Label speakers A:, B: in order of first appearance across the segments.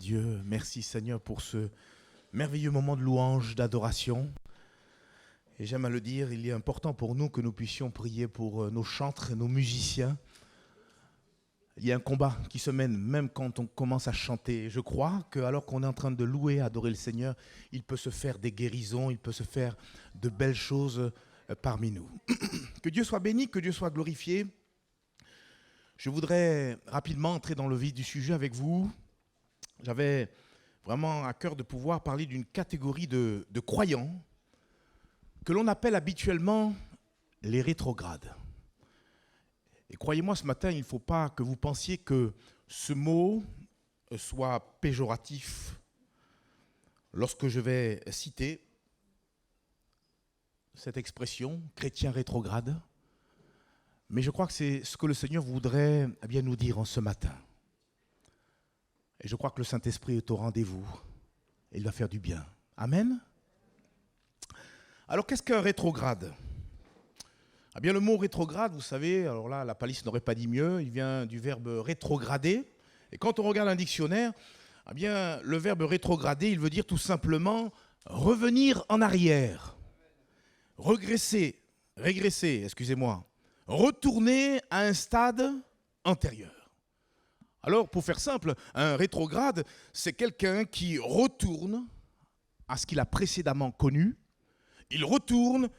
A: Dieu. Merci Seigneur pour ce merveilleux moment de louange, d'adoration. Et j'aime à le dire, il est important pour nous que nous puissions prier pour nos chantres, nos musiciens. Il y a un combat qui se mène même quand on commence à chanter. Je crois qu'alors qu'on est en train de louer, adorer le Seigneur, il peut se faire des guérisons, il peut se faire de belles choses parmi nous. Que Dieu soit béni, que Dieu soit glorifié. Je voudrais rapidement entrer dans le vif du sujet avec vous. J'avais vraiment à cœur de pouvoir parler d'une catégorie de croyants que l'on appelle habituellement les rétrogrades. Et croyez-moi, ce matin, il ne faut pas que vous pensiez que ce mot soit péjoratif lorsque je vais citer cette expression, chrétien rétrograde. Mais je crois que c'est ce que le Seigneur voudrait bien nous dire en ce matin. Et je crois que le Saint-Esprit est au rendez-vous. Et il va faire du bien. Amen. Alors, qu'est-ce qu'un rétrograde ? Eh bien, le mot rétrograde, vous savez, alors là, la palisse n'aurait pas dit mieux, il vient du verbe rétrograder. Et quand on regarde un dictionnaire, eh bien, le verbe rétrograder, il veut dire tout simplement revenir en arrière, régresser, retourner à un stade antérieur. Alors, pour faire simple, un rétrograde, c'est quelqu'un qui retourne à ce qu'il a précédemment connu. Il retourne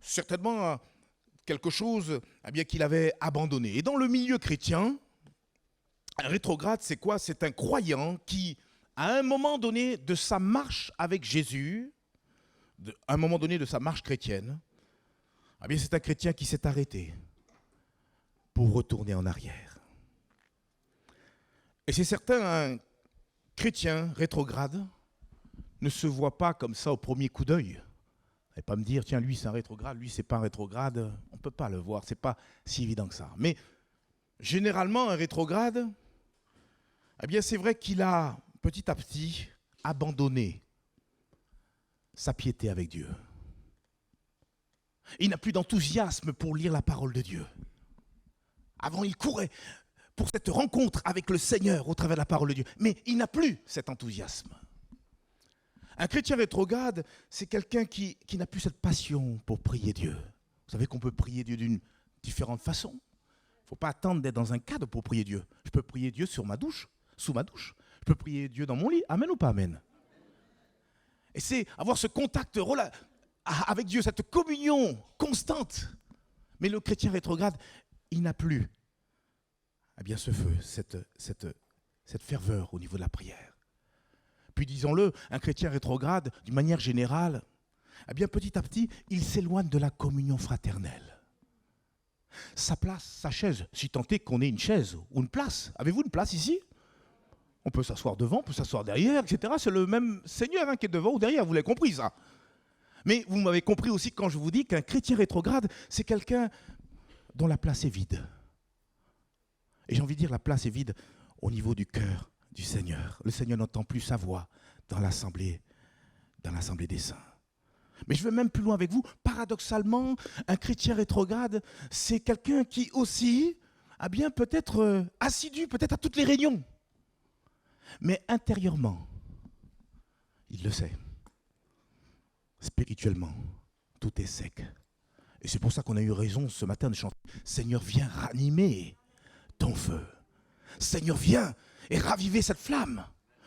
A: certainement à quelque chose qu'il avait abandonné. Et dans le milieu chrétien, un rétrograde, c'est quoi ? C'est un croyant qui, à un moment donné de sa marche avec Jésus, à un moment donné de sa marche chrétienne, c'est un chrétien qui s'est arrêté pour retourner en arrière. Et c'est certain, un chrétien rétrograde ne se voit pas comme ça au premier coup d'œil. Et pas me dire, tiens, lui c'est un rétrograde, lui c'est pas un rétrograde. On ne peut pas le voir, c'est pas si évident que ça. Mais généralement, un rétrograde, c'est vrai qu'il a petit à petit abandonné sa piété avec Dieu. Il n'a plus d'enthousiasme pour lire la parole de Dieu. Avant, il courait pour cette rencontre avec le Seigneur au travers de la parole de Dieu. Mais il n'a plus cet enthousiasme. Un chrétien rétrograde, c'est quelqu'un qui n'a plus cette passion pour prier Dieu. Vous savez qu'on peut prier Dieu d'une différente façon. Il ne faut pas attendre d'être dans un cadre pour prier Dieu. Je peux prier Dieu sous ma douche. Je peux prier Dieu dans mon lit. Amen ou pas amen ? Et c'est avoir ce contact avec Dieu, cette communion constante. Mais le chrétien rétrograde, il n'a plus ce feu, cette ferveur au niveau de la prière. Puis disons-le, un chrétien rétrograde, d'une manière générale, petit à petit, il s'éloigne de la communion fraternelle. Sa place, sa chaise, si tant est qu'on ait une chaise ou une place. Avez-vous une place ici ? On peut s'asseoir devant, on peut s'asseoir derrière, etc. C'est le même Seigneur qui est devant ou derrière, vous l'avez compris ça. Mais vous m'avez compris aussi quand je vous dis qu'un chrétien rétrograde, c'est quelqu'un dont la place est vide. Et j'ai envie de dire, la place est vide au niveau du cœur du Seigneur. Le Seigneur n'entend plus sa voix dans l'assemblée des saints. Mais je vais même plus loin avec vous. Paradoxalement, un chrétien rétrograde, c'est quelqu'un qui aussi peut être assidu, peut-être à toutes les réunions. Mais intérieurement, il le sait. Spirituellement, tout est sec. Et c'est pour ça qu'on a eu raison ce matin de chanter « Seigneur, viens ranimer ton feu. Seigneur, viens et raviver cette flamme. »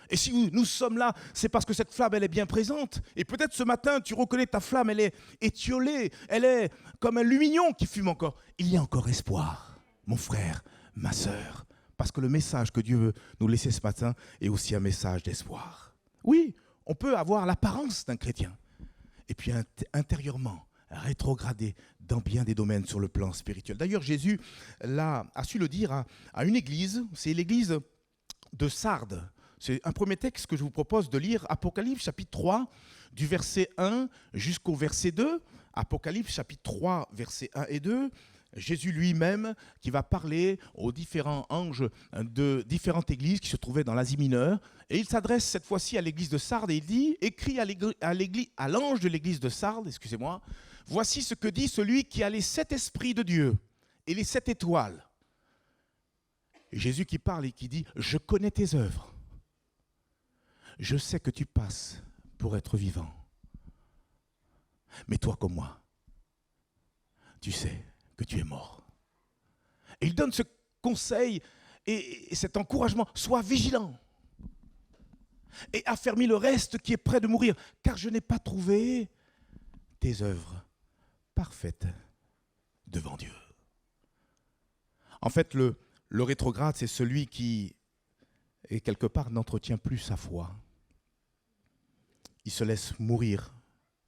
A: Et si nous sommes là, c'est parce que cette flamme, elle est bien présente. Et peut-être ce matin, tu reconnais que ta flamme, elle est étiolée. Elle est comme un lumignon qui fume encore. Il y a encore espoir, mon frère, ma sœur. Parce que le message que Dieu veut nous laisser ce matin est aussi un message d'espoir. Oui, on peut avoir l'apparence d'un chrétien. Et puis intérieurement, rétrogradé dans bien des domaines sur le plan spirituel. D'ailleurs, Jésus a su le dire à une église. C'est l'église de Sardes. C'est un premier texte que je vous propose de lire, Apocalypse chapitre 3, du verset 1 jusqu'au verset 2. Apocalypse chapitre 3, versets 1 et 2. Jésus lui-même qui va parler aux différents anges de différentes églises qui se trouvaient dans l'Asie mineure. Et il s'adresse cette fois-ci à l'église de Sardes et il dit, écrit à l'ange de l'église de Sardes, voici ce que dit celui qui a les 7 esprits de Dieu et les 7 étoiles. Et Jésus qui parle et qui dit, je connais tes œuvres. je sais que tu passes pour être vivant. Mais toi comme moi, tu sais que tu es mort. Et il donne ce conseil et cet encouragement, sois vigilant et affermis le reste qui est prêt de mourir, car je n'ai pas trouvé tes œuvres parfaites devant Dieu. En fait, le rétrograde, c'est celui qui, et quelque part, n'entretient plus sa foi. Il se laisse mourir,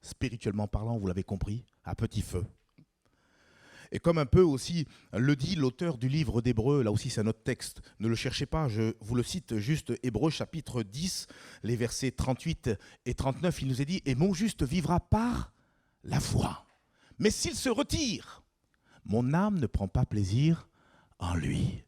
A: spirituellement parlant, vous l'avez compris, à petit feu. Et comme un peu aussi le dit l'auteur du livre d'Hébreux, là aussi c'est un autre texte, ne le cherchez pas, je vous le cite juste, Hébreux chapitre 10, les versets 38 et 39, il nous est dit « Et mon juste vivra par la foi. Mais s'il se retire, mon âme ne prend pas plaisir en lui. »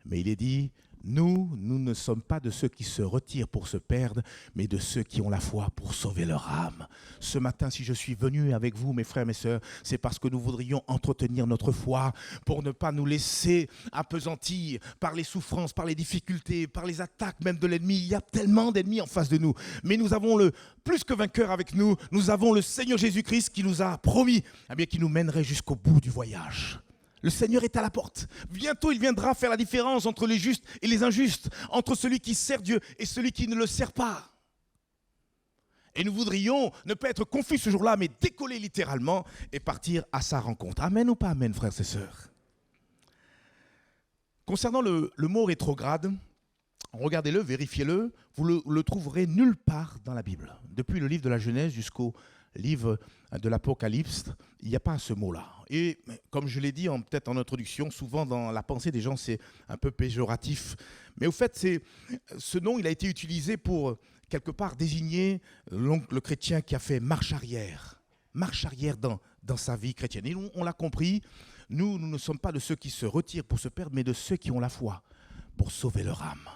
A: Mais il est dit « Nous ne sommes pas de ceux qui se retirent pour se perdre, mais de ceux qui ont la foi pour sauver leur âme. » Ce matin, si je suis venu avec vous, mes frères, mes sœurs, c'est parce que nous voudrions entretenir notre foi pour ne pas nous laisser appesantir par les souffrances, par les difficultés, par les attaques même de l'ennemi. Il y a tellement d'ennemis en face de nous. Mais nous avons le plus que vainqueur avec nous. Nous avons le Seigneur Jésus-Christ qui nous a promis, qui nous mènerait jusqu'au bout du voyage. Le Seigneur est à la porte. Bientôt, il viendra faire la différence entre les justes et les injustes, entre celui qui sert Dieu et celui qui ne le sert pas. Et nous voudrions ne pas être confus ce jour-là, mais décoller littéralement et partir à sa rencontre. Amen ou pas amen, frères et sœurs? Concernant le mot rétrograde, regardez-le, vérifiez-le, vous le trouverez nulle part dans la Bible. Depuis le livre de la Genèse jusqu'au livre de l'Apocalypse, il n'y a pas ce mot-là. Et comme je l'ai dit peut-être en introduction, souvent dans la pensée des gens, c'est un peu péjoratif. Mais au fait, ce nom, il a été utilisé pour, quelque part, désigner le chrétien qui a fait marche arrière dans sa vie chrétienne. Et on l'a compris, nous ne sommes pas de ceux qui se retirent pour se perdre, mais de ceux qui ont la foi pour sauver leur âme.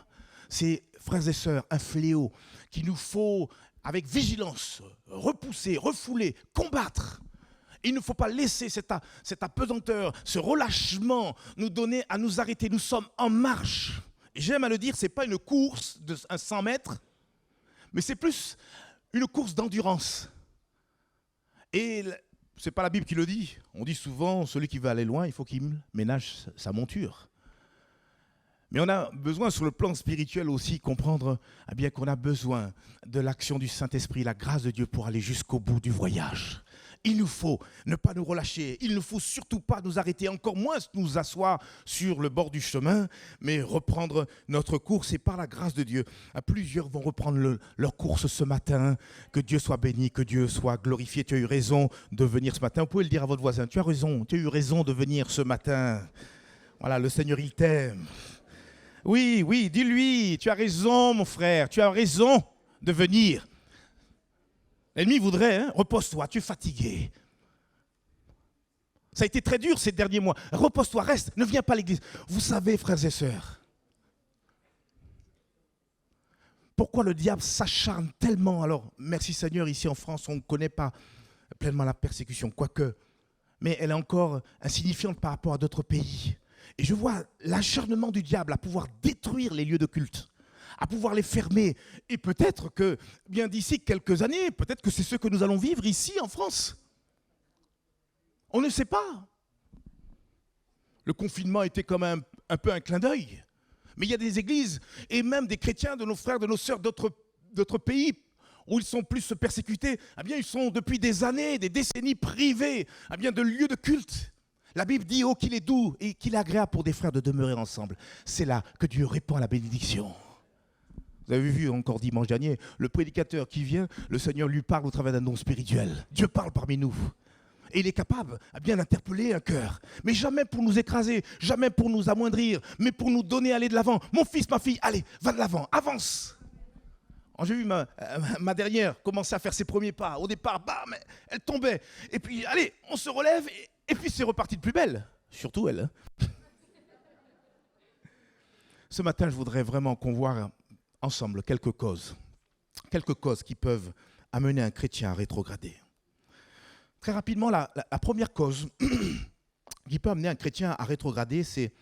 A: C'est, frères et sœurs, un fléau qu'il nous faut, avec vigilance, repousser, refouler, combattre. Il ne faut pas laisser cette apesanteur, ce relâchement nous donner à nous arrêter. Nous sommes en marche. J'aime à le dire, ce n'est pas une course de 100 mètres, mais c'est plus une course d'endurance. Et ce n'est pas la Bible qui le dit. On dit souvent, celui qui veut aller loin, il faut qu'il ménage sa monture. Mais on a besoin, sur le plan spirituel aussi, comprendre qu'on a besoin de l'action du Saint-Esprit, la grâce de Dieu pour aller jusqu'au bout du voyage. Il nous faut ne pas nous relâcher, il ne faut surtout pas nous arrêter, encore moins nous asseoir sur le bord du chemin, mais reprendre notre course. Et par la grâce de Dieu, plusieurs vont reprendre leur course ce matin. Que Dieu soit béni, que Dieu soit glorifié. Tu as eu raison de venir ce matin. Vous pouvez le dire à votre voisin, tu as eu raison de venir ce matin. Voilà, le Seigneur, il t'aime. Oui, dis-lui, tu as raison, mon frère, tu as raison de venir. L'ennemi voudrait, repose-toi, tu es fatigué. Ça a été très dur ces derniers mois. Repose-toi, reste, ne viens pas à l'église. Vous savez, frères et sœurs, pourquoi le diable s'acharne tellement? Alors, merci Seigneur, ici en France, on ne connaît pas pleinement la persécution, quoique, mais elle est encore insignifiante par rapport à d'autres pays. Et je vois l'acharnement du diable à pouvoir détruire les lieux de culte, à pouvoir les fermer. Et peut-être que, bien d'ici quelques années, peut-être que c'est ce que nous allons vivre ici en France. On ne sait pas. Le confinement était comme un peu un clin d'œil. Mais il y a des églises et même des chrétiens, de nos frères, de nos sœurs d'autres pays où ils sont plus persécutés. Ils sont depuis des années, des décennies privés de lieux de culte. La Bible dit, oh, qu'il est doux et qu'il est agréable pour des frères de demeurer ensemble. C'est là que Dieu répand la bénédiction. Vous avez vu encore dimanche dernier, le prédicateur qui vient, le Seigneur lui parle au travers d'un don spirituel. Dieu parle parmi nous. Et il est capable d'interpeller un cœur. Mais jamais pour nous écraser, jamais pour nous amoindrir, mais pour nous donner à aller de l'avant. Mon fils, ma fille, allez, va de l'avant, avance. J'ai vu ma dernière commencer à faire ses premiers pas. Au départ, bam, elle tombait. Et puis, allez, on se relève et puis c'est reparti de plus belle. Surtout elle. Ce matin, je voudrais vraiment qu'on voit ensemble quelques causes qui peuvent amener un chrétien à rétrograder. Très rapidement, la première cause qui peut amener un chrétien à rétrograder, c'est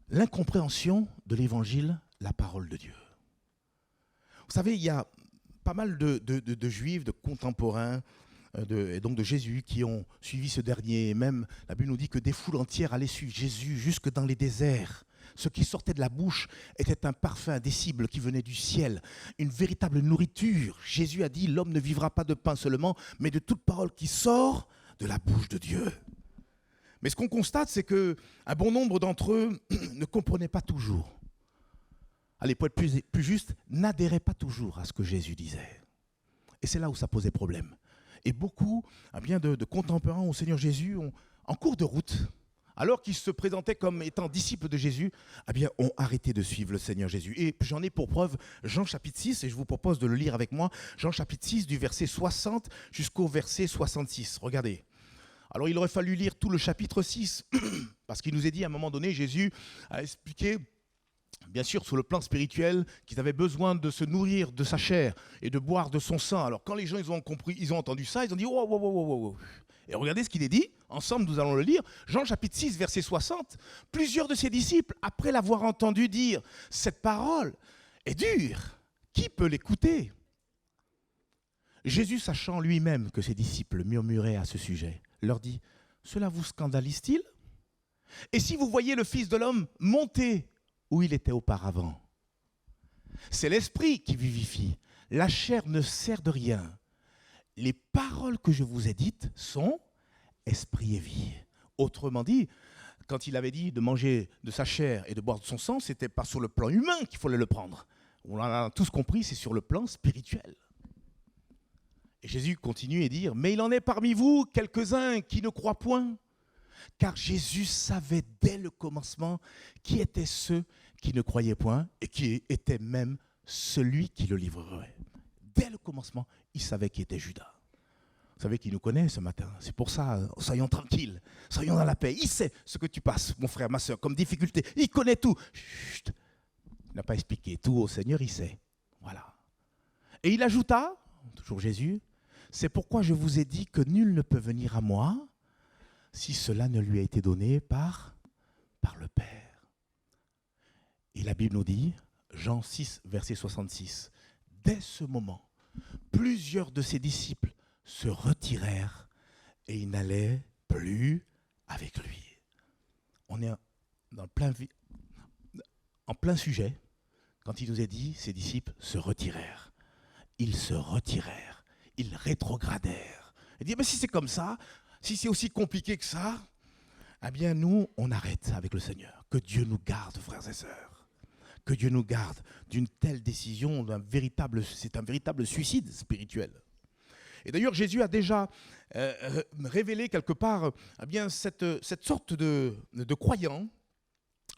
A: l'incompréhension de l'évangile, la parole de Dieu. Vous Vous savez, il y a pas mal de juifs, de contemporains, et donc de Jésus, qui ont suivi ce dernier. Et même, la Bible nous dit que des foules entières allaient suivre Jésus jusque dans les déserts. Ce qui sortait de la bouche était un parfum indicible qui venait du ciel, une véritable nourriture. Jésus a dit, l'homme ne vivra pas de pain seulement, mais de toute parole qui sort de la bouche de Dieu. Mais ce qu'on constate, c'est qu'un bon nombre d'entre eux ne comprenaient pas toujours. Allez, pour être plus juste, n'adhéraient pas toujours à ce que Jésus disait. Et c'est là où ça posait problème. Et beaucoup de contemporains au Seigneur Jésus, en cours de route, alors qu'ils se présentaient comme étant disciples de Jésus, ont arrêté de suivre le Seigneur Jésus. Et j'en ai pour preuve Jean chapitre 6, et je vous propose de le lire avec moi. Jean chapitre 6, du verset 60 jusqu'au verset 66. Regardez. Alors il aurait fallu lire tout le chapitre 6, parce qu'il nous est dit à un moment donné, Jésus a expliqué, bien sûr, sur le plan spirituel, qu'ils avaient besoin de se nourrir de sa chair et de boire de son sang. Alors quand les gens ils ont compris, ils ont entendu ça, ils ont dit oh, oh, oh, oh, oh. Et regardez ce qu'il est dit, ensemble nous allons le lire, Jean chapitre 6, verset 60. Plusieurs de ses disciples, après l'avoir entendu dire « Cette parole est dure, qui peut l'écouter ?» Jésus, sachant lui-même que ses disciples murmuraient à ce sujet, leur dit « Cela vous scandalise-t-il? Et si vous voyez le Fils de l'homme monter où il était auparavant? C'est l'esprit qui vivifie, la chair ne sert de rien. Les paroles que je vous ai dites sont esprit et vie. » Autrement dit, quand il avait dit de manger de sa chair et de boire de son sang, ce n'était pas sur le plan humain qu'il fallait le prendre. On en a tous compris, c'est sur le plan spirituel. Et Jésus continue et dit « Mais il en est parmi vous quelques-uns qui ne croient point. » Car Jésus savait dès le commencement qui étaient ceux qui ne croyaient point et qui était même celui qui le livrerait. Dès le commencement, il savait qui était Judas. Vous savez qu'il nous connaît ce matin. C'est pour ça, soyons tranquilles, soyons dans la paix. Il sait ce que tu passes, mon frère, ma soeur, comme difficulté. Il connaît tout. Chut. Il n'a pas expliqué tout au Seigneur, il sait. Voilà. Et il ajouta, toujours Jésus, « C'est pourquoi je vous ai dit que nul ne peut venir à moi si cela ne lui a été donné par le Père. » Et la Bible nous dit, Jean 6, verset 66, « Dès ce moment, plusieurs de ses disciples se retirèrent et ils n'allaient plus avec lui. » On est en plein sujet quand il nous est dit, ses disciples se retirèrent. Ils se retirèrent, ils rétrogradèrent. Il dit, mais si c'est comme ça, si c'est aussi compliqué que ça, eh bien nous, on arrête avec le Seigneur. Que Dieu nous garde, frères et sœurs. Que Dieu nous garde d'une telle décision, c'est un véritable suicide spirituel. Et d'ailleurs, Jésus a déjà révélé quelque part cette sorte de croyant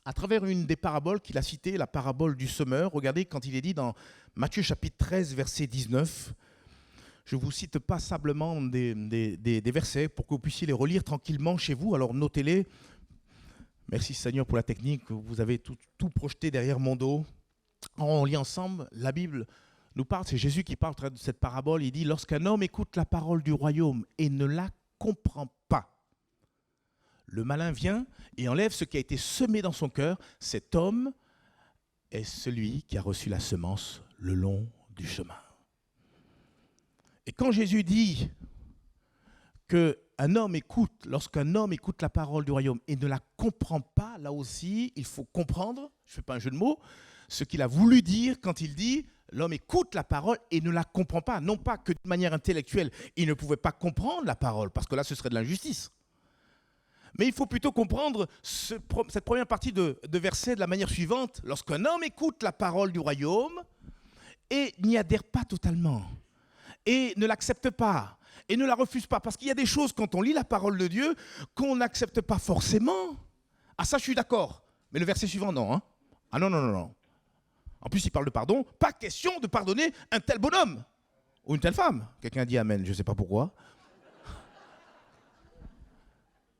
A: à travers une des paraboles qu'il a citées, la parabole du semeur. Regardez quand il est dit dans Matthieu chapitre 13, verset 19. Je ne vous cite pas simplement des versets pour que vous puissiez les relire tranquillement chez vous. Alors notez-les. Merci Seigneur pour la technique. Vous avez tout projeté derrière mon dos. On lit ensemble. La Bible nous parle, c'est Jésus qui parle de cette parabole. Il dit, lorsqu'un homme écoute la parole du royaume et ne la comprend pas, le malin vient et enlève ce qui a été semé dans son cœur. Cet homme est celui qui a reçu la semence le long du chemin. Et quand Jésus dit lorsqu'un homme écoute la parole du royaume et ne la comprend pas, là aussi, il faut comprendre, je ne fais pas un jeu de mots, ce qu'il a voulu dire quand il dit l'homme écoute la parole et ne la comprend pas. Non pas que de manière intellectuelle, il ne pouvait pas comprendre la parole, parce que là, ce serait de l'injustice. Mais il faut plutôt comprendre cette première partie de verset de la manière suivante. Lorsqu'un homme écoute la parole du royaume et n'y adhère pas totalement, et ne l'accepte pas, et ne la refuse pas, parce qu'il y a des choses, quand on lit la parole de Dieu, qu'on n'accepte pas forcément. Ah ça, je suis d'accord. Mais le verset suivant, non. Hein. Ah non, non, non, non. En plus, il parle de pardon. Pas question de pardonner un tel bonhomme ou une telle femme. Quelqu'un dit amen, je ne sais pas pourquoi.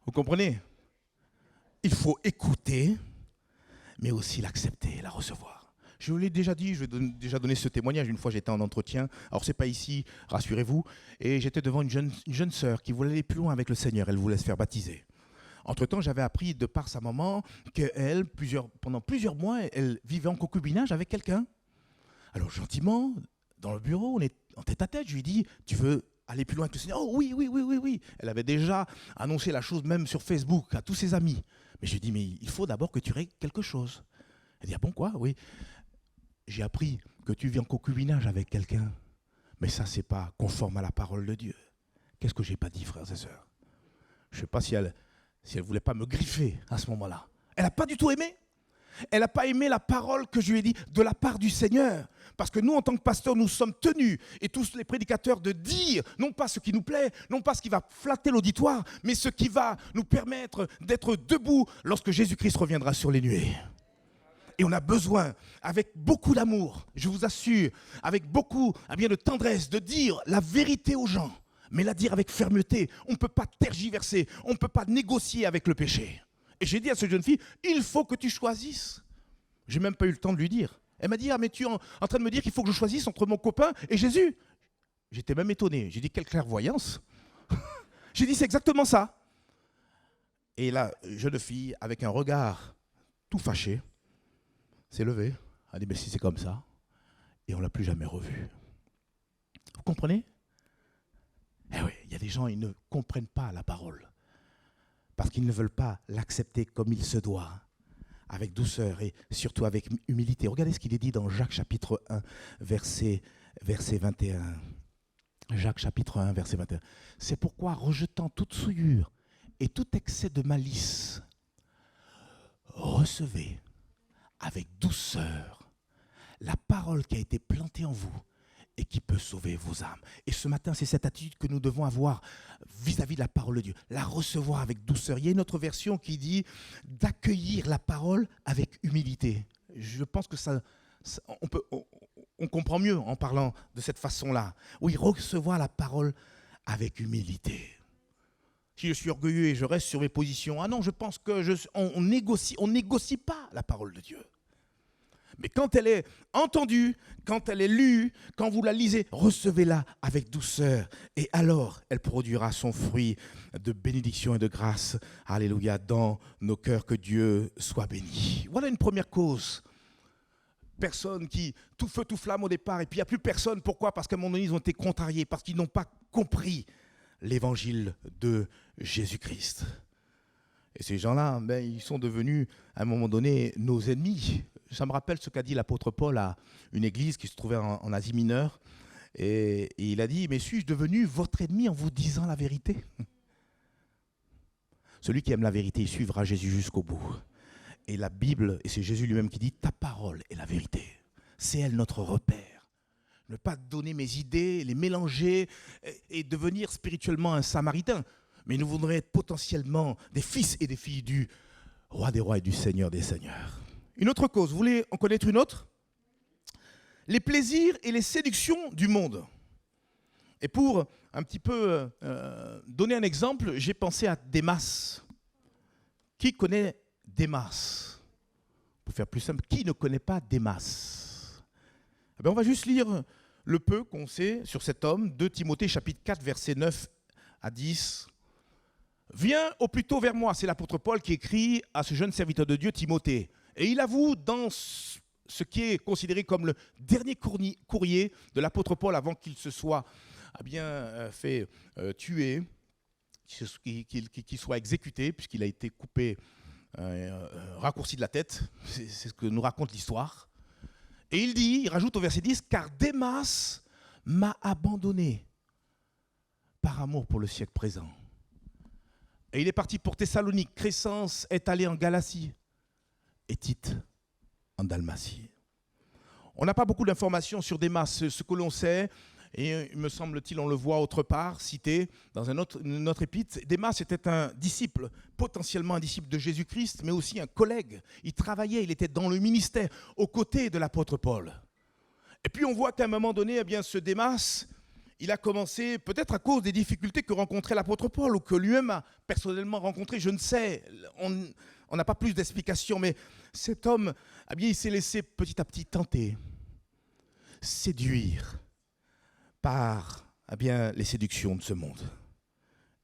A: Vous comprenez? Il faut écouter, mais aussi l'accepter, la recevoir. Je vous l'ai déjà dit, je vais déjà donner ce témoignage. Une fois, j'étais en entretien. Alors, ce n'est pas ici, rassurez-vous. Et j'étais devant une jeune sœur qui voulait aller plus loin avec le Seigneur. Elle voulait se faire baptiser. Entre-temps, j'avais appris de par sa maman qu'elle, pendant plusieurs mois, elle vivait en concubinage avec quelqu'un. Alors gentiment, dans le bureau, on est en tête à tête, je lui dis, tu veux aller plus loin que le Seigneur? Oh oui, oui, oui, oui, oui. Elle avait déjà annoncé la chose même sur Facebook à tous ses amis. Mais je lui dis, mais il faut d'abord que tu règles quelque chose. Elle dit, ah bon quoi? Oui. J'ai appris que tu vis en concubinage avec quelqu'un. Mais ça, c'est pas conforme à la parole de Dieu. Qu'est-ce que j'ai pas dit, frères et sœurs? Je ne sais pas si elle voulait pas me griffer à ce moment-là. Elle n'a pas du tout aimé. Elle n'a pas aimé la parole que je lui ai dit de la part du Seigneur. Parce que nous, en tant que pasteurs, nous sommes tenus, et tous les prédicateurs, de dire, non pas ce qui nous plaît, non pas ce qui va flatter l'auditoire, mais ce qui va nous permettre d'être debout lorsque Jésus-Christ reviendra sur les nuées. Et on a besoin, avec beaucoup d'amour, je vous assure, avec beaucoup de tendresse, de dire la vérité aux gens, mais la dire avec fermeté. On ne peut pas tergiverser, on ne peut pas négocier avec le péché. Et j'ai dit à cette jeune fille, il faut que tu choisisses. Je n'ai même pas eu le temps de lui dire. Elle m'a dit, ah mais tu es en train de me dire qu'il faut que je choisisse entre mon copain et Jésus. J'étais même étonné. J'ai dit, quelle clairvoyance. J'ai dit, c'est exactement ça. Et la jeune fille, avec un regard tout fâché, s'est levée. Elle a dit, mais si c'est comme ça. Et on ne l'a plus jamais revue. Vous comprenez? Eh oui, il y a des gens, ils ne comprennent pas la parole. Parce qu'ils ne veulent pas l'accepter comme il se doit, avec douceur et surtout avec humilité. Regardez ce qu'il est dit dans Jacques chapitre 1, verset 21. Jacques chapitre 1, verset 21. C'est pourquoi, rejetant toute souillure et tout excès de malice, recevez avec douceur la parole qui a été plantée en vous et qui peut sauver vos âmes. Et ce matin, c'est cette attitude que nous devons avoir vis-à-vis de la parole de Dieu, la recevoir avec douceur. Il y a une autre version qui dit d'accueillir la parole avec humilité. Je pense que on comprend mieux en parlant de cette façon-là. Oui, recevoir la parole avec humilité. Si je suis orgueilleux et je reste sur mes positions, ah non, je pense on négocie pas la parole de Dieu. Mais quand elle est entendue, quand elle est lue, quand vous la lisez, recevez-la avec douceur. Et alors, elle produira son fruit de bénédiction et de grâce. Alléluia, dans nos cœurs, que Dieu soit béni. Voilà une première cause. Personne qui, tout feu, tout flamme au départ, et puis il n'y a plus personne. Pourquoi? Parce qu'à un moment donné, ils ont été contrariés, parce qu'ils n'ont pas compris l'évangile de Jésus-Christ. Et ces gens-là, ils sont devenus, à un moment donné, nos ennemis. Ça me rappelle ce qu'a dit l'apôtre Paul à une église qui se trouvait en Asie mineure. Et il a dit, mais suis-je devenu votre ennemi en vous disant la vérité? Celui qui aime la vérité, il suivra Jésus jusqu'au bout. Et la Bible, et c'est Jésus lui-même qui dit, ta parole est la vérité. C'est elle notre repère. Ne pas donner mes idées, les mélanger et devenir spirituellement un samaritain. Mais nous voudrions être potentiellement des fils et des filles du roi des rois et du Seigneur des seigneurs. Une autre cause, vous voulez en connaître une autre? Les plaisirs et les séductions du monde. Et pour un petit peu donner un exemple, j'ai pensé à Démas. Qui connaît Démas? Pour faire plus simple, qui ne connaît pas Démas? On va juste lire le peu qu'on sait sur cet homme, 2 Timothée chapitre 4, versets 9 à 10. Viens au plus tôt vers moi, c'est l'apôtre Paul qui écrit à ce jeune serviteur de Dieu, Timothée. Et il avoue dans ce qui est considéré comme le dernier courrier de l'apôtre Paul avant qu'il se soit fait tuer, qu'il soit exécuté, puisqu'il a été coupé, raccourci de la tête. C'est ce que nous raconte l'histoire. Et il rajoute au verset 10, « Car Démas m'a abandonné par amour pour le siècle présent. » Et il est parti pour Thessalonique. Crescence est allé en Galatie. Et Tite en Dalmatie. On n'a pas beaucoup d'informations sur Démas. Ce que l'on sait, et me semble-t-il, on le voit autre part, cité dans une autre épître, Démas était un disciple, potentiellement un disciple de Jésus-Christ, mais aussi un collègue. Il travaillait, il était dans le ministère, aux côtés de l'apôtre Paul. Et puis on voit qu'à un moment donné, ce Démas, il a commencé, peut-être à cause des difficultés que rencontrait l'apôtre Paul, ou que lui-même a personnellement rencontré, je ne sais, on n'a pas plus d'explications, mais cet homme, il s'est laissé petit à petit tenter, séduire par les séductions de ce monde.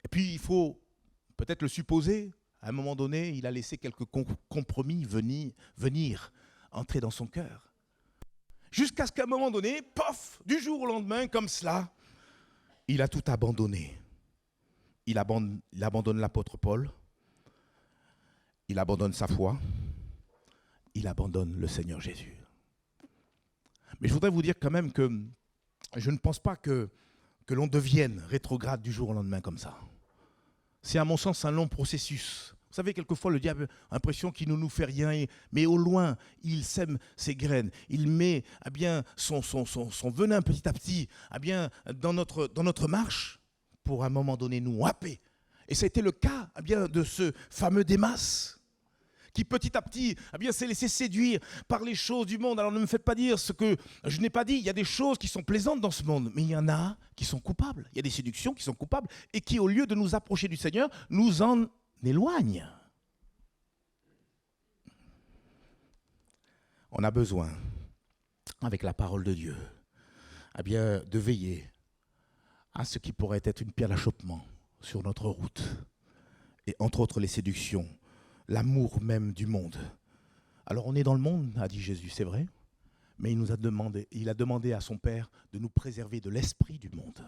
A: Et puis il faut peut-être le supposer, à un moment donné, il a laissé quelques compromis venir entrer dans son cœur. Jusqu'à ce qu'à un moment donné, pof, du jour au lendemain, comme cela, il a tout abandonné. Il abandonne l'apôtre Paul, il abandonne sa foi, il abandonne le Seigneur Jésus. Mais je voudrais vous dire quand même que je ne pense pas que l'on devienne rétrograde du jour au lendemain comme ça. C'est à mon sens un long processus. Vous savez, quelquefois, le diable a l'impression qu'il ne nous fait rien, mais au loin, il sème ses graines. Il met son venin petit à petit dans notre marche pour à un moment donné nous happer. Et ça a été le cas de ce fameux Démas qui petit à petit s'est laissé séduire par les choses du monde. Alors ne me faites pas dire ce que je n'ai pas dit. Il y a des choses qui sont plaisantes dans ce monde, mais il y en a qui sont coupables. Il y a des séductions qui sont coupables et qui, au lieu de nous approcher du Seigneur, nous en éloignent. On a besoin, avec la parole de Dieu, de veiller à ce qui pourrait être une pierre d'achoppement sur notre route. Et entre autres les séductions, l'amour même du monde. Alors on est dans le monde, a dit Jésus, c'est vrai, mais il a demandé à son Père de nous préserver de l'esprit du monde.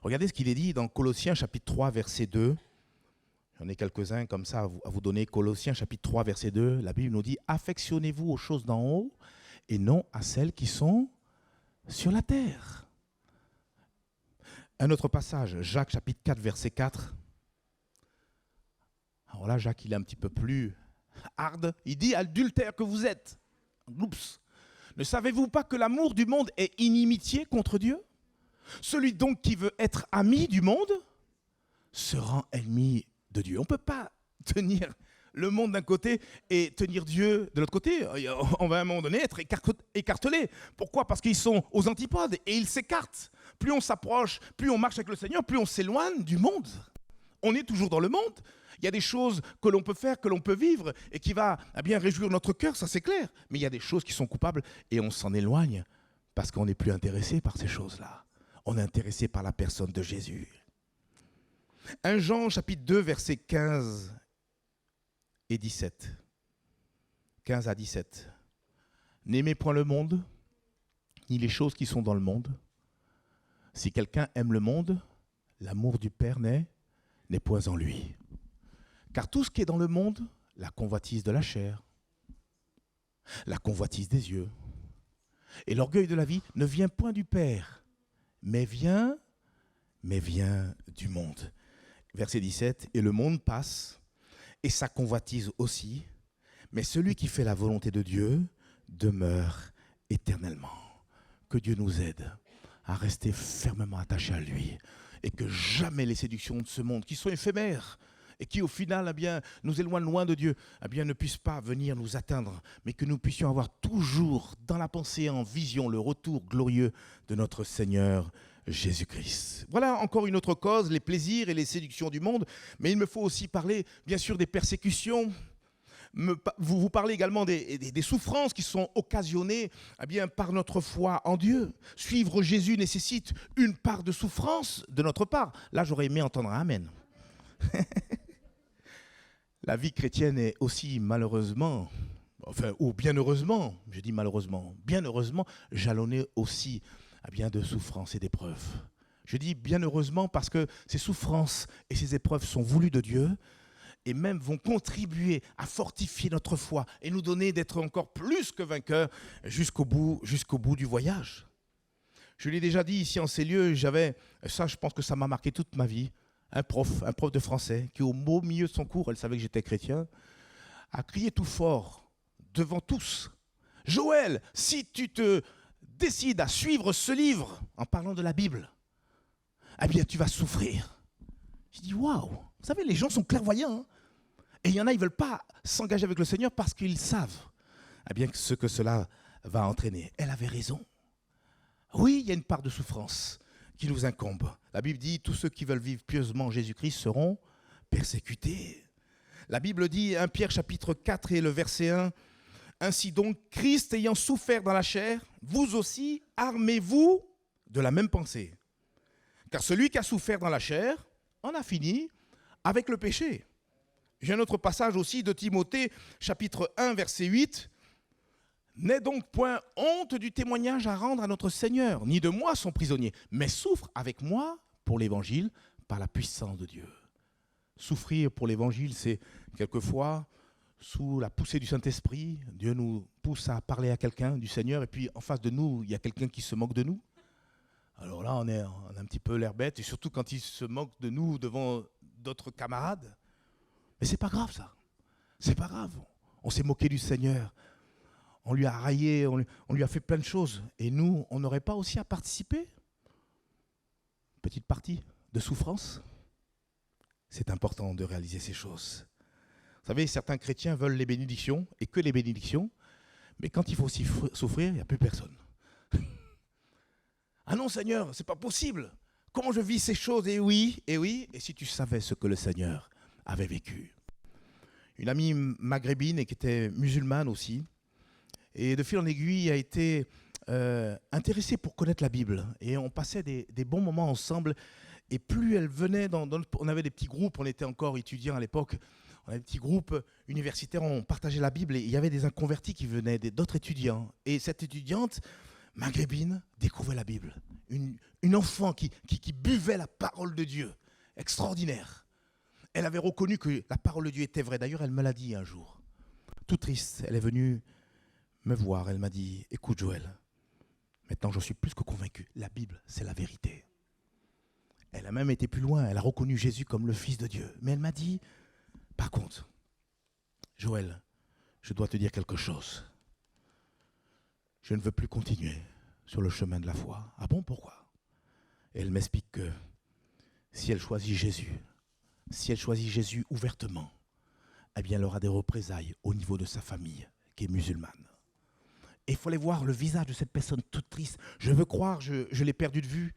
A: Regardez ce qu'il est dit dans Colossiens chapitre 3, verset 2. J'en ai quelques-uns comme ça à vous donner. Colossiens chapitre 3, verset 2, la Bible nous dit « Affectionnez-vous aux choses d'en haut et non à celles qui sont sur la terre. » Un autre passage, Jacques chapitre 4, verset 4. Alors là, Jacques, il est un petit peu plus hard. Il dit « Adultère que vous êtes. » Oups. Ne savez-vous pas que l'amour du monde est inimitié contre Dieu ? Celui donc qui veut être ami du monde se rend ennemi de Dieu. On ne peut pas tenir le monde d'un côté et tenir Dieu de l'autre côté. On va à un moment donné être écartelé. Pourquoi ? Parce qu'ils sont aux antipodes et ils s'écartent. Plus on s'approche, plus on marche avec le Seigneur, plus on s'éloigne du monde. On est toujours dans le monde. Il y a des choses que l'on peut faire, que l'on peut vivre et qui va réjouir notre cœur, ça c'est clair. Mais il y a des choses qui sont coupables et on s'en éloigne parce qu'on n'est plus intéressé par ces choses-là. On est intéressé par la personne de Jésus. 1 Jean chapitre 2 versets 15 et 17. 15 à 17. N'aimez point le monde, ni les choses qui sont dans le monde. Si quelqu'un aime le monde, l'amour du Père n'est point en lui. Car tout ce qui est dans le monde, la convoitise de la chair, la convoitise des yeux et l'orgueil de la vie ne vient point du Père, mais vient du monde. Verset 17, et le monde passe, et sa convoitise aussi, mais celui qui fait la volonté de Dieu demeure éternellement. Que Dieu nous aide à rester fermement attachés à lui, et que jamais les séductions de ce monde, qui sont éphémères, et qui au final nous éloignent loin de Dieu, ne puissent pas venir nous atteindre, mais que nous puissions avoir toujours dans la pensée, en vision, le retour glorieux de notre Seigneur Jésus-Christ. Voilà encore une autre cause, les plaisirs et les séductions du monde, mais il me faut aussi parler bien sûr des persécutions. Vous parlez également des souffrances qui sont occasionnées par notre foi en Dieu. Suivre Jésus nécessite une part de souffrance de notre part. Là, j'aurais aimé entendre un amen. La vie chrétienne est aussi malheureusement, ou bien heureusement, je dis malheureusement, bien heureusement, jalonnée aussi de souffrances et d'épreuves. Je dis bien heureusement parce que ces souffrances et ces épreuves sont voulues de Dieu et même vont contribuer à fortifier notre foi et nous donner d'être encore plus que vainqueurs jusqu'au bout du voyage. Je l'ai déjà dit ici en ces lieux, ça je pense que ça m'a marqué toute ma vie, un prof de français qui au milieu de son cours, elle savait que j'étais chrétien, a crié tout fort devant tous, « Joël, si tu te décides à suivre ce livre en parlant de la Bible, tu vas souffrir. » Je dis, waouh, vous savez, les gens sont clairvoyants. Hein, et il y en a, ils ne veulent pas s'engager avec le Seigneur parce qu'ils savent ce que cela va entraîner. Elle avait raison. Oui, il y a une part de souffrance qui nous incombe. La Bible dit, tous ceux qui veulent vivre pieusement en Jésus-Christ seront persécutés. La Bible dit, 1 Pierre chapitre 4 et le verset 1, « Ainsi donc, Christ ayant souffert dans la chair, vous aussi armez-vous de la même pensée. Car celui qui a souffert dans la chair en a fini avec le péché. » J'ai un autre passage aussi de Timothée, chapitre 1, verset 8. « N'aie donc point honte du témoignage à rendre à notre Seigneur, ni de moi son prisonnier, mais souffre avec moi pour l'Évangile par la puissance de Dieu. Souffrir pour l'Évangile, c'est quelquefois sous la poussée du Saint-Esprit. Dieu nous pousse à parler à quelqu'un du Seigneur, et puis en face de nous, il y a quelqu'un qui se moque de nous. Alors là, on a un petit peu l'air bête, et surtout quand il se moque de nous devant d'autres camarades. Mais c'est pas grave ça, c'est pas grave. On s'est moqué du Seigneur. On lui a raillé, on lui a fait plein de choses. Et nous, on n'aurait pas aussi à participer? Petite partie de souffrance. C'est important de réaliser ces choses. Vous savez, certains chrétiens veulent les bénédictions, et que les bénédictions, mais quand il faut aussi souffrir, il n'y a plus personne. Ah non, Seigneur, c'est pas possible. Comment je vis ces choses? Et oui, et si tu savais ce que le Seigneur avait vécu. Une amie maghrébine et qui était musulmane aussi, et de fil en aiguille a été intéressée pour connaître la Bible. Et on passait des bons moments ensemble. Et plus elle venait, on avait des petits groupes, on était encore étudiants à l'époque, on avait des petits groupes universitaires, on partageait la Bible. Et il y avait des inconvertis qui venaient, d'autres étudiants. Et cette étudiante maghrébine découvrait la Bible. Une enfant qui buvait la parole de Dieu. Extraordinaire. Elle avait reconnu que la parole de Dieu était vraie. D'ailleurs, elle me l'a dit un jour. Tout triste, elle est venue me voir, elle m'a dit, écoute Joël, maintenant je suis plus que convaincu, la Bible c'est la vérité. Elle a même été plus loin, elle a reconnu Jésus comme le Fils de Dieu. Mais elle m'a dit, par contre, Joël, je dois te dire quelque chose. Je ne veux plus continuer sur le chemin de la foi. Ah bon, pourquoi? Et elle m'explique que si elle choisit Jésus ouvertement, eh bien elle aura des représailles au niveau de sa famille qui est musulmane. Et il faut aller voir le visage de cette personne toute triste. Je veux croire, je l'ai perdu de vue,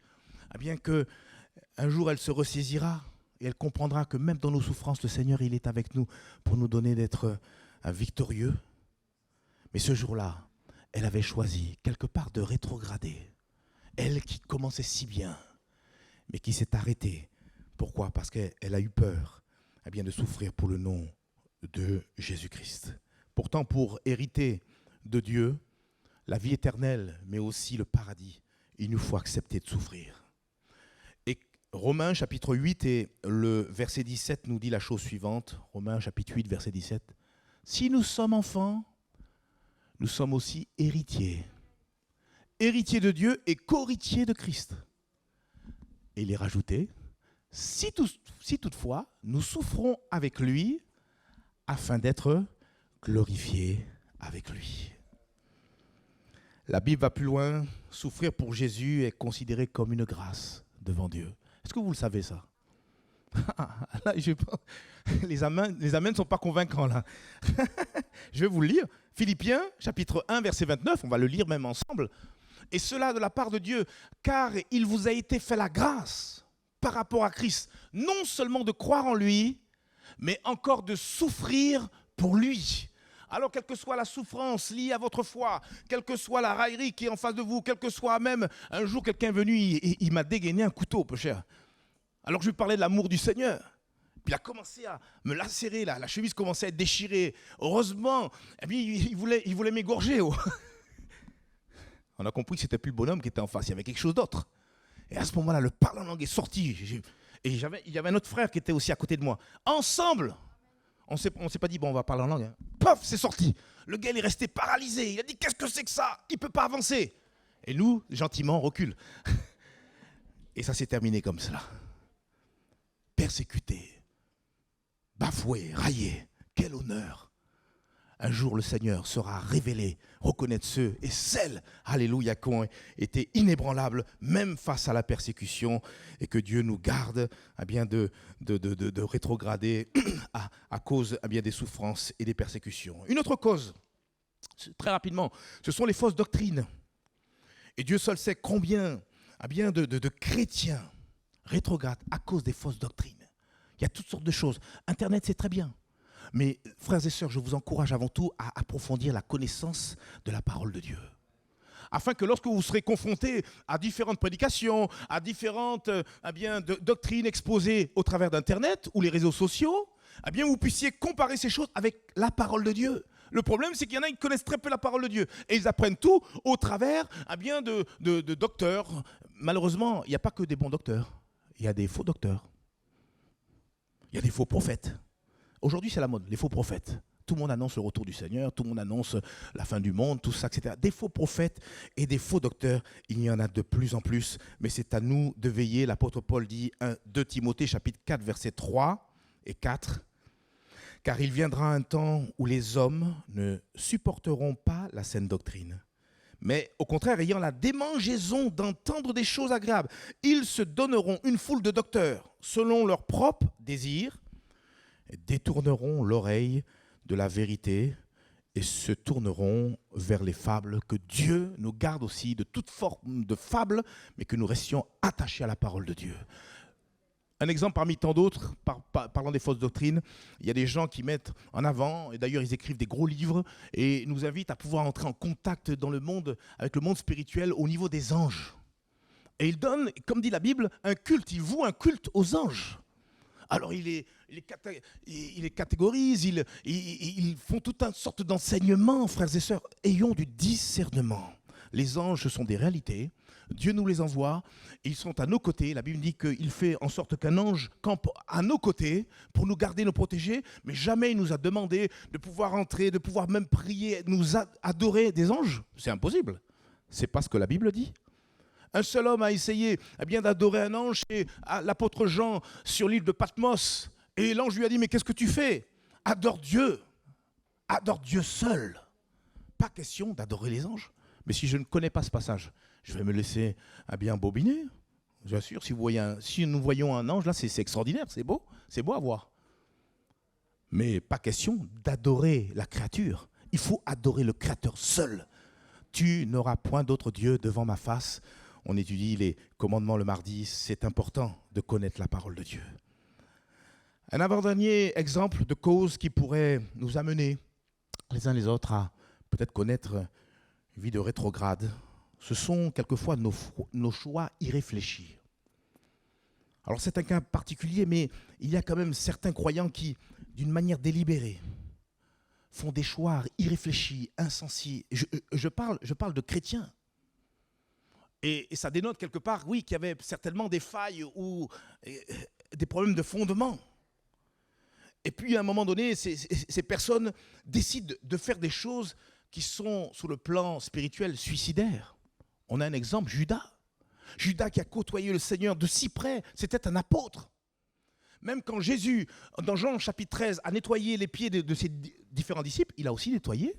A: eh bien qu'un jour elle se ressaisira et elle comprendra que même dans nos souffrances, le Seigneur, il est avec nous pour nous donner d'être victorieux. Mais ce jour-là, elle avait choisi quelque part de rétrograder. Elle qui commençait si bien, mais qui s'est arrêtée. Pourquoi? Parce qu'elle a eu peur eh bien, de souffrir pour le nom de Jésus-Christ. Pourtant, pour hériter de Dieu, la vie éternelle, mais aussi le paradis, il nous faut accepter de souffrir. Et Romains chapitre 8 et le verset 17 nous dit la chose suivante. Romains chapitre 8, verset 17. Si nous sommes enfants, nous sommes aussi héritiers. Héritiers de Dieu et co-héritiers de Christ. Et il est rajouté, si toutefois nous souffrons avec lui, afin d'être glorifiés avec lui. La Bible va plus loin. Souffrir pour Jésus est considéré comme une grâce devant Dieu. Est-ce que vous le savez ça? Là, les amens ne sont pas convaincants là. Je vais vous le lire. Philippiens, chapitre 1, verset 29, on va le lire même ensemble. Et cela de la part de Dieu, car il vous a été fait la grâce par rapport à Christ, non seulement de croire en lui, mais encore de souffrir pour lui. Alors, quelle que soit la souffrance liée à votre foi, quelle que soit la raillerie qui est en face de vous, quel que soit même, un jour quelqu'un est venu, il m'a dégainé un couteau, peu cher. Alors je lui parlais de l'amour du Seigneur. Puis il a commencé à me lacérer, là. La chemise commençait à être déchirée. Heureusement, eh bien, il voulait m'égorger. Oh. On a compris que c'était plus le bonhomme qui était en face, il y avait quelque chose d'autre. Et à ce moment-là, le parler en langue est sorti. Et il y avait un autre frère qui était aussi à côté de moi. Ensemble, on s'est pas dit, bon, on va parler en langue. Hein. Pof, c'est sorti. Le gars, il est resté paralysé. Il a dit, qu'est-ce que c'est que ça? Il ne peut pas avancer. Et nous, gentiment, on recule. Et ça s'est terminé comme cela. Persécuté, bafoué, raillé. Quel honneur. Un jour, le Seigneur sera révélé, reconnaître ceux et celles, alléluia, qui ont été inébranlables, même face à la persécution, et que Dieu nous garde eh bien, de rétrograder à cause eh bien, des souffrances et des persécutions. Une autre cause, très rapidement, ce sont les fausses doctrines. Et Dieu seul sait combien eh bien, de chrétiens rétrogradent à cause des fausses doctrines. Il y a toutes sortes de choses. Internet, c'est très bien. Mais frères et sœurs, je vous encourage avant tout à approfondir la connaissance de la parole de Dieu. Afin que lorsque vous serez confrontés à différentes prédications, à différentes doctrines exposées au travers d'Internet ou les réseaux sociaux, eh bien, vous puissiez comparer ces choses avec la parole de Dieu. Le problème, c'est qu'il y en a qui connaissent très peu la parole de Dieu. Et ils apprennent tout au travers de docteurs. Malheureusement, il n'y a pas que des bons docteurs. Il y a des faux docteurs. Il y a des faux prophètes. Aujourd'hui, c'est la mode, les faux prophètes. Tout le monde annonce le retour du Seigneur, tout le monde annonce la fin du monde, tout ça, etc. Des faux prophètes et des faux docteurs, il y en a de plus en plus. Mais c'est à nous de veiller. L'apôtre Paul dit 2 Timothée chapitre 4, versets 3 et 4. Car il viendra un temps où les hommes ne supporteront pas la saine doctrine, mais au contraire, ayant la démangeaison d'entendre des choses agréables, ils se donneront une foule de docteurs selon leurs propres désirs, et détourneront l'oreille de la vérité et se tourneront vers les fables. Que Dieu nous garde aussi de toute forme de fables, mais que nous restions attachés à la parole de Dieu. Un exemple parmi tant d'autres, parlant des fausses doctrines, il y a des gens qui mettent en avant, et d'ailleurs ils écrivent des gros livres, et nous invitent à pouvoir entrer en contact dans le monde, avec le monde spirituel au niveau des anges. Et ils donnent, comme dit la Bible, un culte, ils vouent un culte aux anges. Alors ils les catégorisent, ils font toute une sorte d'enseignement, frères et sœurs. Ayons du discernement. Les anges, ce sont des réalités. Dieu nous les envoie, ils sont à nos côtés. La Bible dit qu'il fait en sorte qu'un ange campe à nos côtés pour nous garder, nous protéger, mais jamais il nous a demandé de pouvoir entrer, de pouvoir même prier, nous adorer des anges. C'est impossible. C'est pas ce que la Bible dit. Un seul homme a essayé d'adorer un ange, c'est l'apôtre Jean sur l'île de Patmos. Et l'ange lui a dit, mais qu'est-ce que tu fais? Adore Dieu seul. Pas question d'adorer les anges. Mais si je ne connais pas ce passage, je vais me laisser bobiner. Bien sûr, si nous voyons un ange, là, c'est extraordinaire, c'est beau à voir. Mais pas question d'adorer la créature. Il faut adorer le Créateur seul. Tu n'auras point d'autre Dieu devant ma face. On étudie les commandements le mardi. C'est important de connaître la parole de Dieu. Un avant-dernier exemple de cause qui pourrait nous amener les uns les autres à peut-être connaître une vie de rétrograde, ce sont quelquefois nos choix irréfléchis. Alors c'est un cas particulier, mais il y a quand même certains croyants qui, d'une manière délibérée, font des choix irréfléchis, insensés. Je parle de chrétiens. Et ça dénote quelque part, oui, qu'il y avait certainement des failles ou des problèmes de fondement. Et puis à un moment donné, ces personnes décident de faire des choses qui sont, sur le plan spirituel, suicidaires. On a un exemple, Judas. Judas qui a côtoyé le Seigneur de si près, c'était un apôtre. Même quand Jésus, dans Jean chapitre 13, a nettoyé les pieds de ses différents disciples, il a aussi nettoyé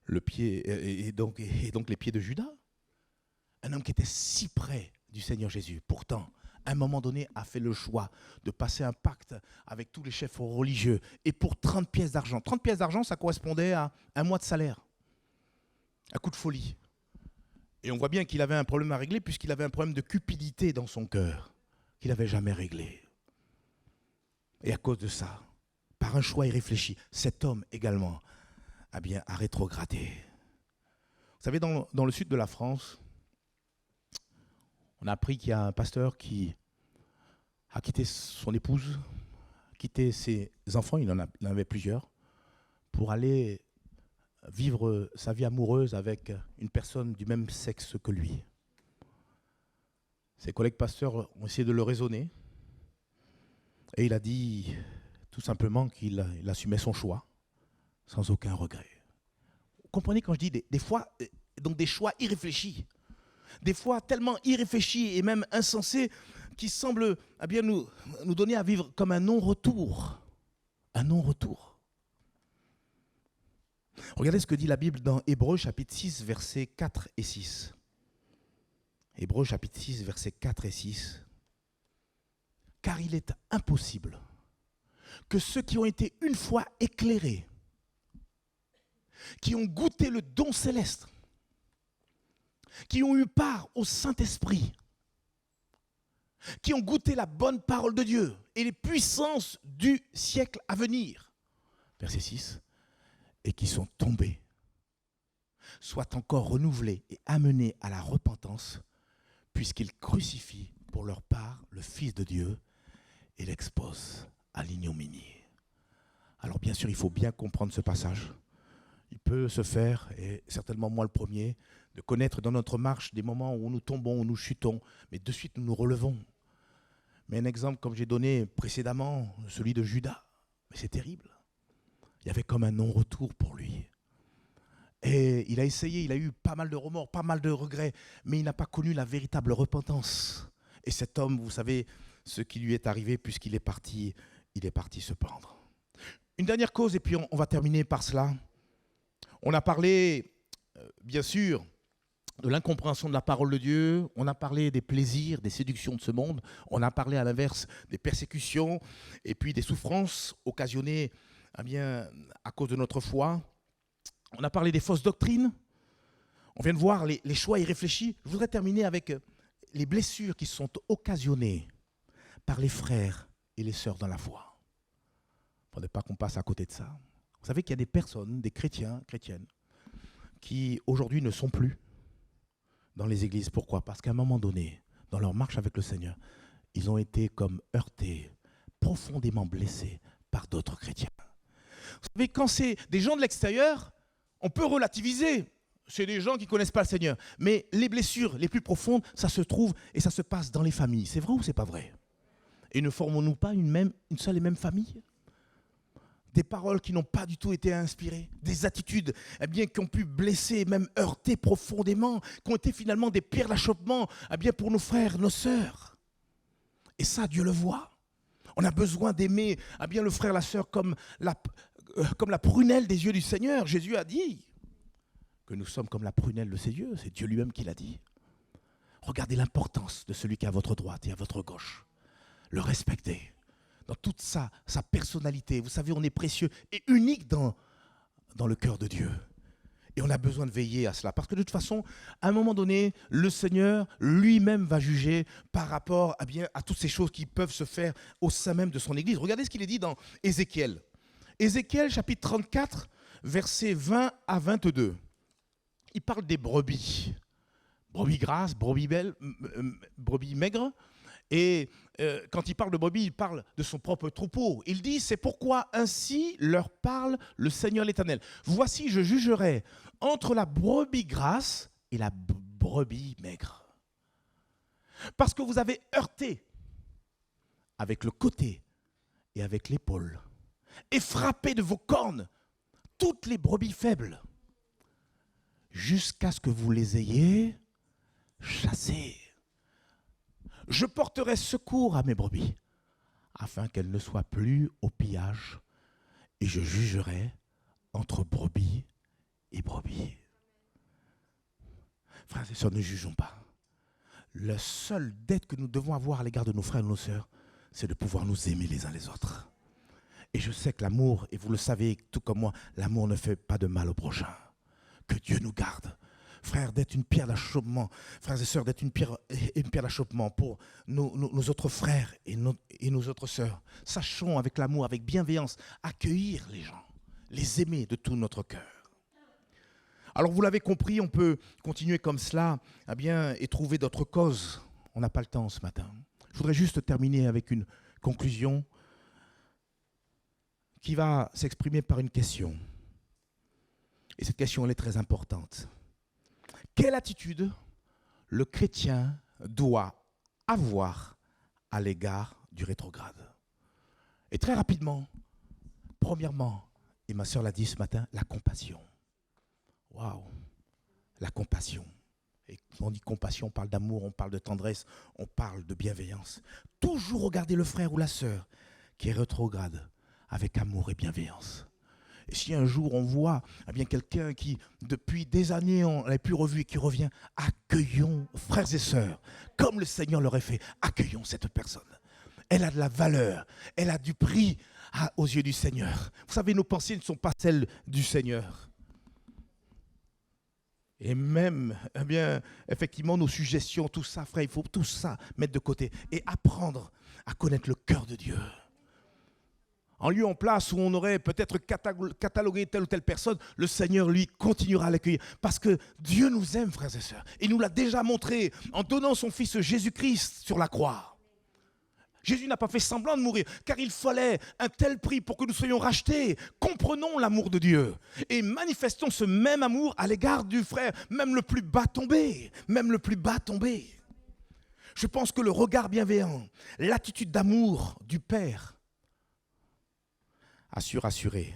A: le pied, et donc les pieds de Judas. Un homme qui était si près du Seigneur Jésus. Pourtant, à un moment donné, a fait le choix de passer un pacte avec tous les chefs religieux. Et pour 30 pièces d'argent. 30 pièces d'argent, ça correspondait à un mois de salaire. Un coup de folie. Et on voit bien qu'il avait un problème à régler puisqu'il avait un problème de cupidité dans son cœur qu'il n'avait jamais réglé. Et à cause de ça, par un choix irréfléchi, cet homme également a rétrogradé. Vous savez, dans le sud de la France, on a appris qu'il y a un pasteur qui a quitté son épouse, quitté ses enfants, il en avait plusieurs, pour aller vivre sa vie amoureuse avec une personne du même sexe que lui. Ses collègues pasteurs ont essayé de le raisonner et il a dit tout simplement qu'il assumait son choix sans aucun regret. Vous comprenez quand je dis des fois, donc des choix irréfléchis. Des fois tellement irréfléchis et même insensés qui semblent nous donner à vivre comme un non-retour. Un non-retour. Regardez ce que dit la Bible dans Hébreux chapitre 6, versets 4 et 6. Hébreux chapitre 6, versets 4 et 6. Car il est impossible que ceux qui ont été une fois éclairés, qui ont goûté le don céleste, qui ont eu part au Saint-Esprit, qui ont goûté la bonne parole de Dieu et les puissances du siècle à venir, verset 6, et qui sont tombés, soient encore renouvelés et amenés à la repentance, puisqu'ils crucifient pour leur part le Fils de Dieu et l'exposent à l'ignominie. Alors bien sûr, il faut bien comprendre ce passage. Il peut se faire, et certainement moi le premier, de connaître dans notre marche des moments où nous tombons, où nous chutons, mais de suite nous nous relevons. Mais un exemple comme j'ai donné précédemment, celui de Judas, mais c'est terrible. Il y avait comme un non-retour pour lui. Et il a essayé, il a eu pas mal de remords, pas mal de regrets, mais il n'a pas connu la véritable repentance. Et cet homme, vous savez, ce qui lui est arrivé puisqu'il est parti, il est parti se pendre. Une dernière cause, et puis on va terminer par cela. On a parlé, bien sûr, de l'incompréhension de la parole de Dieu, on a parlé des plaisirs, des séductions de ce monde, on a parlé à l'inverse des persécutions et puis des souffrances occasionnées à cause de notre foi. On a parlé des fausses doctrines, on vient de voir les choix irréfléchis. Je voudrais terminer avec les blessures qui sont occasionnées par les frères et les sœurs dans la foi. Il ne faudrait pas qu'on passe à côté de ça. Vous savez qu'il y a des personnes, des chrétiens, chrétiennes, qui aujourd'hui ne sont plus dans les églises. Pourquoi? Parce qu'à un moment donné, dans leur marche avec le Seigneur, ils ont été comme heurtés, profondément blessés par d'autres chrétiens. Vous savez, quand c'est des gens de l'extérieur, on peut relativiser. C'est des gens qui ne connaissent pas le Seigneur. Mais les blessures les plus profondes, ça se trouve et ça se passe dans les familles. C'est vrai ou c'est pas vrai? Et ne formons-nous pas une seule et même famille? Des paroles qui n'ont pas du tout été inspirées, des attitudes qui ont pu blesser, même heurter profondément, qui ont été finalement des pierres d'achoppement pour nos frères, nos sœurs. Et ça, Dieu le voit. On a besoin d'aimer le frère, la sœur comme la prunelle des yeux du Seigneur. Jésus a dit que nous sommes comme la prunelle de ses yeux. C'est Dieu lui-même qui l'a dit. Regardez l'importance de celui qui est à votre droite et à votre gauche. Le respecter. Dans toute sa personnalité. Vous savez, on est précieux et unique dans le cœur de Dieu. Et on a besoin de veiller à cela. Parce que de toute façon, à un moment donné, le Seigneur lui-même va juger par rapport à toutes ces choses qui peuvent se faire au sein même de son Église. Regardez ce qu'il est dit dans Ézéchiel. Ézéchiel, chapitre 34, versets 20 à 22. Il parle des brebis. Brebis grasses, brebis belles, brebis maigres. Et quand il parle de brebis, il parle de son propre troupeau. Il dit, c'est pourquoi ainsi leur parle le Seigneur l'Éternel. Voici, je jugerai entre la brebis grasse et la brebis maigre. Parce que vous avez heurté avec le côté et avec l'épaule et frappé de vos cornes toutes les brebis faibles jusqu'à ce que vous les ayez chassées. Je porterai secours à mes brebis, afin qu'elles ne soient plus au pillage, et je jugerai entre brebis et brebis. Frères et sœurs, ne jugeons pas. La seule dette que nous devons avoir à l'égard de nos frères et de nos sœurs, c'est de pouvoir nous aimer les uns les autres. Et je sais que l'amour, et vous le savez tout comme moi, l'amour ne fait pas de mal au prochain. Que Dieu nous garde. Frères, d'être une pierre d'achoppement, frères et sœurs, d'être une pierre d'achoppement pour nos autres frères et nos autres sœurs. Sachons avec l'amour, avec bienveillance, accueillir les gens, les aimer de tout notre cœur. Alors vous l'avez compris, on peut continuer comme cela et trouver d'autres causes. On n'a pas le temps ce matin. Je voudrais juste terminer avec une conclusion qui va s'exprimer par une question. Et cette question, elle est très importante. Quelle attitude le chrétien doit avoir à l'égard du rétrograde? Et très rapidement, premièrement, et ma sœur l'a dit ce matin, la compassion. Waouh, la compassion. Et quand on dit compassion, on parle d'amour, on parle de tendresse, on parle de bienveillance. Toujours regarder le frère ou la sœur qui est rétrograde avec amour et bienveillance. Et si un jour on voit quelqu'un qui, depuis des années, on n'a plus revu et qui revient, accueillons, frères et sœurs, comme le Seigneur l'aurait fait, accueillons cette personne. Elle a de la valeur, elle a du prix aux yeux du Seigneur. Vous savez, nos pensées ne sont pas celles du Seigneur. Et même, effectivement, nos suggestions, tout ça, frère, il faut tout ça mettre de côté et apprendre à connaître le cœur de Dieu. En lieu en place où on aurait peut-être catalogué telle ou telle personne, le Seigneur, lui, continuera à l'accueillir. Parce que Dieu nous aime, frères et sœurs. Il nous l'a déjà montré en donnant son Fils Jésus-Christ sur la croix. Jésus n'a pas fait semblant de mourir, car il fallait un tel prix pour que nous soyons rachetés. Comprenons l'amour de Dieu et manifestons ce même amour à l'égard du frère, même le plus bas tombé, même le plus bas tombé. Je pense que le regard bienveillant, l'attitude d'amour du Père a su rassurer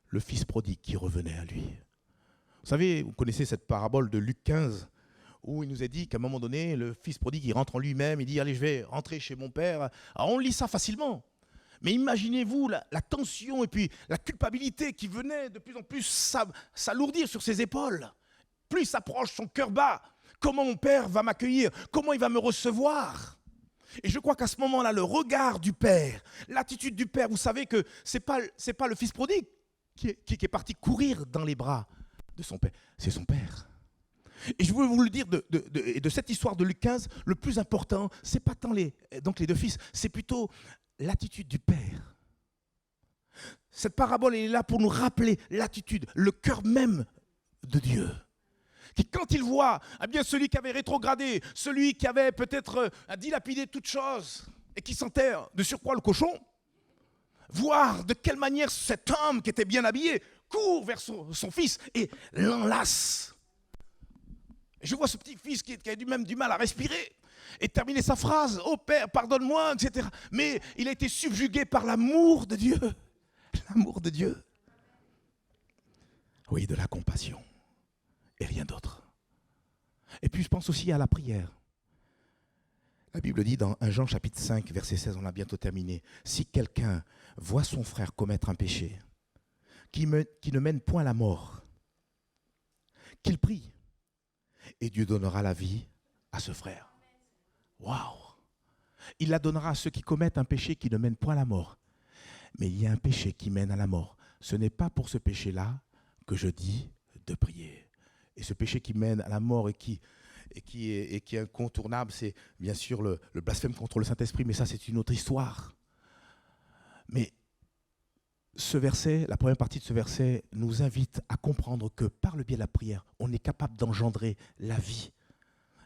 A: le fils prodigue qui revenait à lui. Vous savez, vous connaissez cette parabole de Luc 15, où il nous est dit qu'à un moment donné, le fils prodigue, il rentre en lui-même, il dit « Allez, je vais rentrer chez mon père ». Alors on lit ça facilement, mais imaginez-vous la tension et puis la culpabilité qui venait de plus en plus s'alourdir sur ses épaules. Plus il s'approche, son cœur bat. Comment mon père va m'accueillir? Comment il va me recevoir? Et je crois qu'à ce moment-là, le regard du père, l'attitude du père, vous savez que c'est pas le fils prodigue qui est parti courir dans les bras de son père, c'est son père. Et je veux vous le dire, de cette histoire de Luc 15, le plus important, c'est pas tant les deux fils, c'est plutôt l'attitude du père. Cette parabole elle est là pour nous rappeler l'attitude, le cœur même de Dieu. Qui, quand il voit bien celui qui avait rétrogradé, celui qui avait peut-être dilapidé toute chose et qui sentait de surcroît le cochon, voir de quelle manière cet homme qui était bien habillé court vers son fils et l'enlace. Je vois ce petit-fils qui a même du mal à respirer et terminer sa phrase « Oh Père, pardonne-moi », etc. Mais il a été subjugué par l'amour de Dieu. L'amour de Dieu. Oui, de la compassion et rien d'autre. Et puis je pense aussi à la prière. La Bible dit dans 1 Jean chapitre 5, verset 16, on a bientôt terminé. Si quelqu'un voit son frère commettre un péché qui ne mène point à la mort, qu'il prie, et Dieu donnera la vie à ce frère. Waouh! Il la donnera à ceux qui commettent un péché qui ne mène point à la mort. Mais il y a un péché qui mène à la mort. Ce n'est pas pour ce péché-là que je dis de prier. Et ce péché qui mène à la mort et qui est incontournable, c'est bien sûr le blasphème contre le Saint-Esprit, mais ça c'est une autre histoire. Mais ce verset, la première partie de ce verset nous invite à comprendre que par le biais de la prière, on est capable d'engendrer la vie,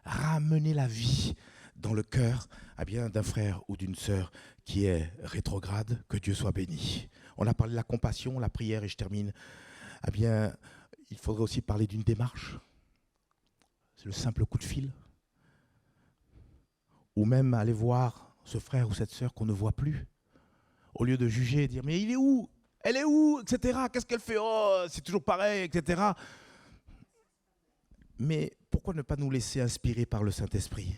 A: ramener la vie dans le cœur d'un frère ou d'une sœur qui est rétrograde, que Dieu soit béni. On a parlé de la compassion, la prière, et je termine. Il faudrait aussi parler d'une démarche. C'est le simple coup de fil. Ou même aller voir ce frère ou cette sœur qu'on ne voit plus. Au lieu de juger et dire « Mais il est où ? Elle est où ? Etc. Qu'est-ce qu'elle fait ? Oh, c'est toujours pareil, etc. » Mais pourquoi ne pas nous laisser inspirer par le Saint-Esprit,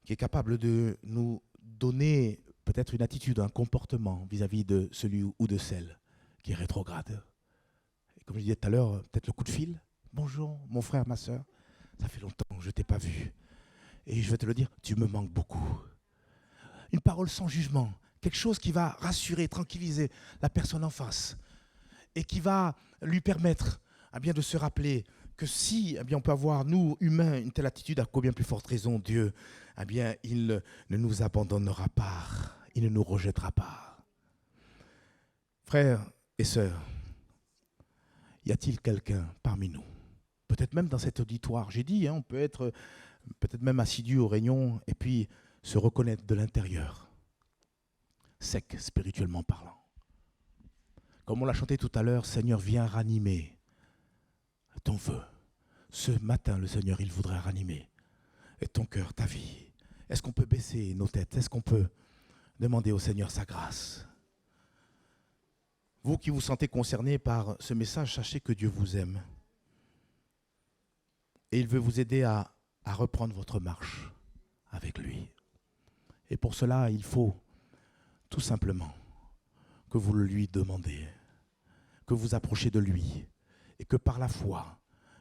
A: qui est capable de nous donner peut-être une attitude, un comportement vis-à-vis de celui ou de celle qui est rétrograde. Et comme je disais tout à l'heure, peut-être le coup de fil. Bonjour, mon frère, ma soeur, ça fait longtemps que je ne t'ai pas vu. Et je vais te le dire, tu me manques beaucoup. Une parole sans jugement, quelque chose qui va rassurer, tranquilliser la personne en face et qui va lui permettre de se rappeler que si on peut avoir, nous, humains, une telle attitude, à combien plus forte raison Dieu, il ne nous abandonnera pas, il ne nous rejettera pas. Frères et sœurs, y a-t-il quelqu'un parmi nous, peut-être même dans cet auditoire, j'ai dit, on peut être peut-être même assidu aux réunions et puis se reconnaître de l'intérieur, sec spirituellement parlant. Comme on l'a chanté tout à l'heure, Seigneur, viens ranimer ton feu. Ce matin, le Seigneur, il voudrait ranimer ton cœur, ta vie. Est-ce qu'on peut baisser nos têtes? Est-ce qu'on peut demander au Seigneur sa grâce? Vous qui vous sentez concernés par ce message, sachez que Dieu vous aime. Et il veut vous aider à reprendre votre marche avec lui. Et pour cela, il faut tout simplement que vous le lui demandez, que vous approchiez de lui et que par la foi,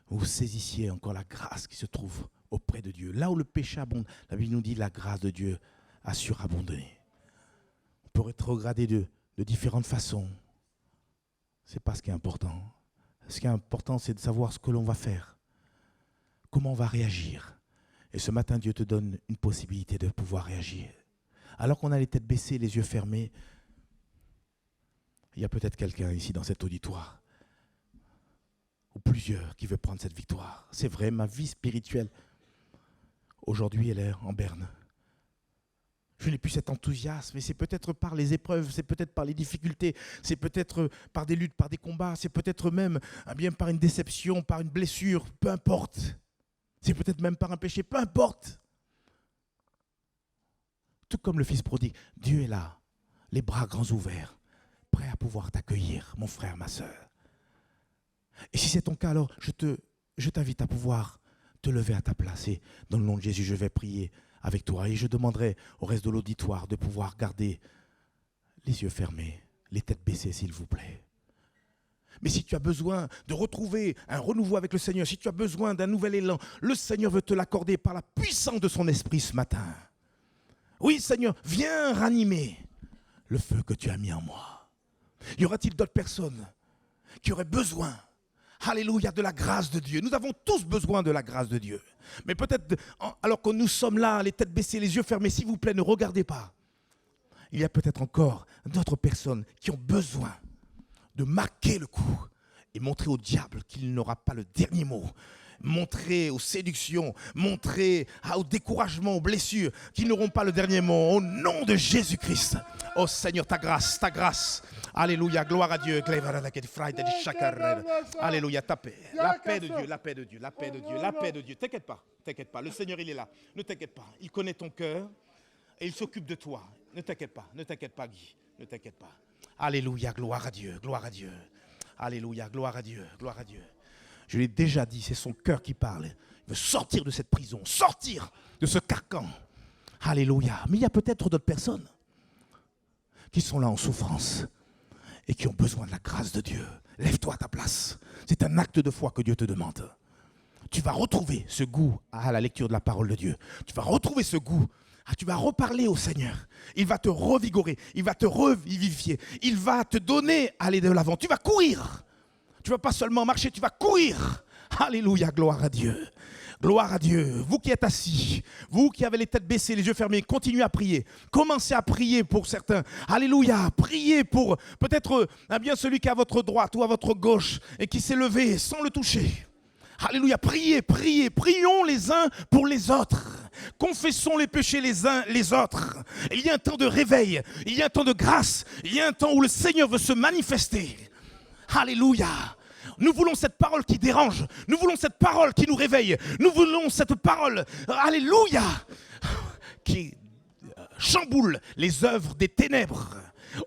A: vous saisissiez encore la grâce qui se trouve auprès de Dieu. Là où le péché abonde, la Bible nous dit la grâce de Dieu a surabondé. On peut rétrograder de différentes façons. Ce n'est pas ce qui est important. Ce qui est important, c'est de savoir ce que l'on va faire, comment on va réagir. Et ce matin, Dieu te donne une possibilité de pouvoir réagir. Alors qu'on a les têtes baissées, les yeux fermés, il y a peut-être quelqu'un ici dans cet auditoire, ou plusieurs, qui veut prendre cette victoire. C'est vrai, ma vie spirituelle, aujourd'hui, elle est en berne. je n'ai plus cet enthousiasme. Et c'est peut-être par les épreuves, c'est peut-être par les difficultés, c'est peut-être par des luttes, par des combats, c'est peut-être même bien par une déception, par une blessure, peu importe. C'est peut-être même par un péché, peu importe. Tout comme le Fils prodigue, Dieu est là, les bras grands ouverts, prêt à pouvoir t'accueillir, mon frère, ma sœur. Et si c'est ton cas, alors je t'invite à pouvoir te lever à ta place. Et dans le nom de Jésus, je vais prier avec toi. Et je demanderai au reste de l'auditoire de pouvoir garder les yeux fermés, les têtes baissées, s'il vous plaît. Mais si tu as besoin de retrouver un renouveau avec le Seigneur, si tu as besoin d'un nouvel élan, le Seigneur veut te l'accorder par la puissance de son esprit ce matin. Oui, Seigneur, viens ranimer le feu que tu as mis en moi. Y aura-t-il d'autres personnes qui auraient besoin, alléluia, de la grâce de Dieu? Nous avons tous besoin de la grâce de Dieu. Mais peut-être, alors que nous sommes là, les têtes baissées, les yeux fermés, s'il vous plaît, ne regardez pas. Il y a peut-être encore d'autres personnes qui ont besoin de marquer le coup et montrer au diable qu'il n'aura pas le dernier mot. Montrer aux séductions, montrer au découragement, aux blessures, qui n'auront pas le dernier mot. Au nom de Jésus-Christ. Oh Seigneur, ta grâce, ta grâce. Alléluia, gloire à Dieu. Alléluia, ta paix. La paix de Dieu, la paix de Dieu, la paix de Dieu, la paix de Dieu. T'inquiète pas. Le Seigneur, il est là. Ne t'inquiète pas. Il connaît ton cœur et il s'occupe de toi. Ne t'inquiète pas, Guy. Ne t'inquiète pas. Alléluia, gloire à Dieu, gloire à Dieu. Alléluia, gloire à Dieu, gloire à Dieu. Je l'ai déjà dit, c'est son cœur qui parle. Il veut sortir de cette prison, sortir de ce carcan. Alléluia. Mais il y a peut-être d'autres personnes qui sont là en souffrance et qui ont besoin de la grâce de Dieu. Lève-toi à ta place. C'est un acte de foi que Dieu te demande. Tu vas retrouver ce goût à la lecture de la parole de Dieu. Tu vas retrouver ce goût. Tu vas reparler au Seigneur. Il va te revigorer. Il va te revivifier. Il va te donner à aller de l'avant. Tu vas courir. Tu ne vas pas seulement marcher, tu vas courir. Alléluia, gloire à Dieu. Gloire à Dieu. Vous qui êtes assis, vous qui avez les têtes baissées, les yeux fermés, continuez à prier. Commencez à prier pour certains. Alléluia. Priez pour peut-être bien celui qui est à votre droite ou à votre gauche et qui s'est levé sans le toucher. Alléluia. Priez. Prions les uns pour les autres. Confessons les péchés les uns les autres. Il y a un temps de réveil. Il y a un temps de grâce. Il y a un temps où le Seigneur veut se manifester. Alléluia. Nous voulons cette parole qui dérange. Nous voulons cette parole qui nous réveille. Nous voulons cette parole, alléluia, qui chamboule les œuvres des ténèbres.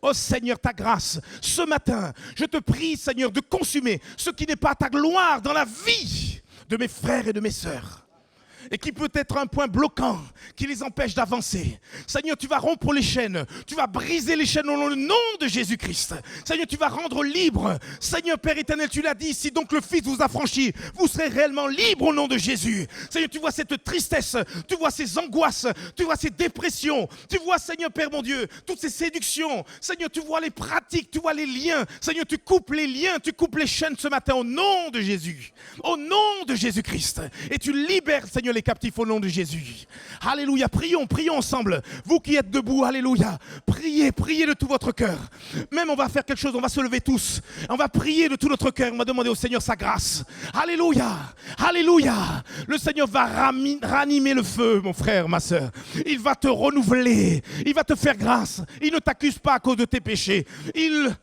A: Oh Seigneur, ta grâce, ce matin, je te prie, Seigneur, de consumer ce qui n'est pas ta gloire dans la vie de mes frères et de mes sœurs. Et qui peut être un point bloquant qui les empêche d'avancer. Seigneur, tu vas rompre les chaînes. Tu vas briser les chaînes au nom de Jésus-Christ. Seigneur, tu vas rendre libre. Seigneur Père éternel, tu l'as dit, si donc le Fils vous a franchi, vous serez réellement libre au nom de Jésus. Seigneur, tu vois cette tristesse, tu vois ces angoisses, tu vois ces dépressions, tu vois, Seigneur Père mon Dieu, toutes ces séductions. Seigneur, tu vois les pratiques, tu vois les liens. Seigneur, tu coupes les liens, tu coupes les chaînes ce matin au nom de Jésus. Au nom de Jésus-Christ. Et tu libères, Seigneur, les captifs au nom de Jésus. Alléluia, prions ensemble. Vous qui êtes debout, alléluia. Priez de tout votre cœur. Même on va faire quelque chose, on va se lever tous. On va prier de tout notre cœur, on va demander au Seigneur sa grâce. Alléluia, alléluia. Le Seigneur va ranimer le feu, mon frère, ma soeur. Il va te renouveler. Il va te faire grâce. Il ne t'accuse pas à cause de tes péchés.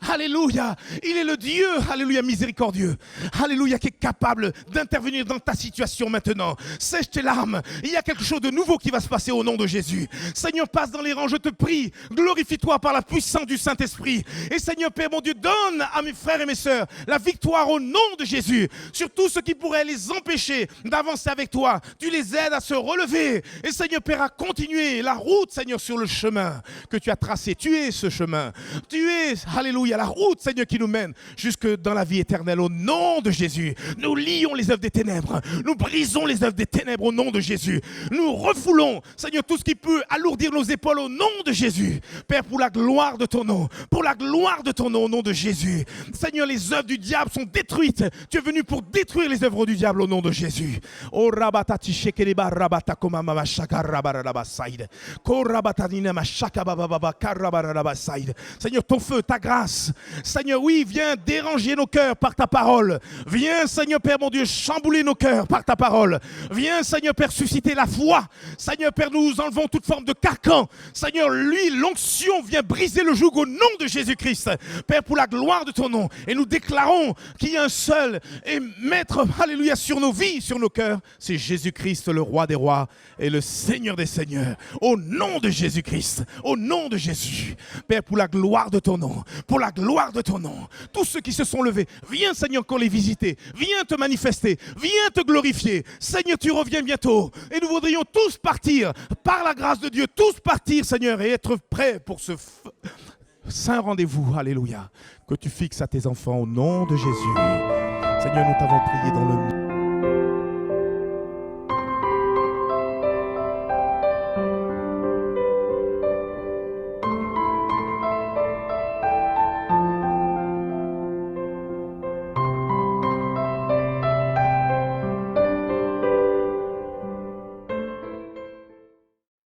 A: Alléluia, il est le Dieu, alléluia, miséricordieux. Alléluia, qui est capable d'intervenir dans ta situation maintenant. Sèche tes larmes. Il y a quelque chose de nouveau qui va se passer au nom de Jésus. Seigneur, passe dans les rangs, je te prie. Glorifie-toi par la puissance du Saint-Esprit. Et Seigneur, Père mon Dieu, donne à mes frères et mes sœurs la victoire au nom de Jésus. Sur tout ce qui pourrait les empêcher d'avancer avec toi. Tu les aides à se relever. Et Seigneur, Père, à continuer la route, Seigneur, sur le chemin que tu as tracé. Tu es ce chemin. Tu es, alléluia, la route, Seigneur, qui nous mène jusque dans la vie éternelle au nom de Jésus. Nous lions les œuvres des ténèbres. Nous brisons les œuvres des ténèbres au nom de Jésus. Nous refoulons, Seigneur, tout ce qui peut alourdir nos épaules au nom de Jésus. Père, pour la gloire de ton nom, pour la gloire de ton nom au nom de Jésus. Seigneur, les œuvres du diable sont détruites. Tu es venu pour détruire les œuvres du diable au nom de Jésus. Oh rabatati shekeleba rabata koma mama shaka rabaraba side. Ko rabatanina ma shaka baba karabaraba side. Seigneur, ton feu, ta grâce. Seigneur, oui, viens déranger nos cœurs par ta parole. Viens, Seigneur Père mon Dieu, chambouler nos cœurs par ta parole. Viens, Seigneur Seigneur Père, susciter la foi. Seigneur Père, nous enlevons toute forme de carcan. Seigneur, lui, l'onction vient briser le joug au nom de Jésus-Christ. Père, pour la gloire de ton nom. Et nous déclarons qu'il y a un seul et maître, alléluia, sur nos vies, sur nos cœurs. C'est Jésus-Christ, le roi des rois et le Seigneur des seigneurs. Au nom de Jésus-Christ, au nom de Jésus. Père, pour la gloire de ton nom, pour la gloire de ton nom. Tous ceux qui se sont levés, viens Seigneur encore les visiter. Viens te manifester, viens te glorifier. Seigneur, tu reviens bientôt. Et nous voudrions tous partir, par la grâce de Dieu, tous partir, Seigneur, et être prêts pour ce saint rendez-vous. Alléluia. Que tu fixes à tes enfants au nom de Jésus. Seigneur, nous t'avons prié dans le nom.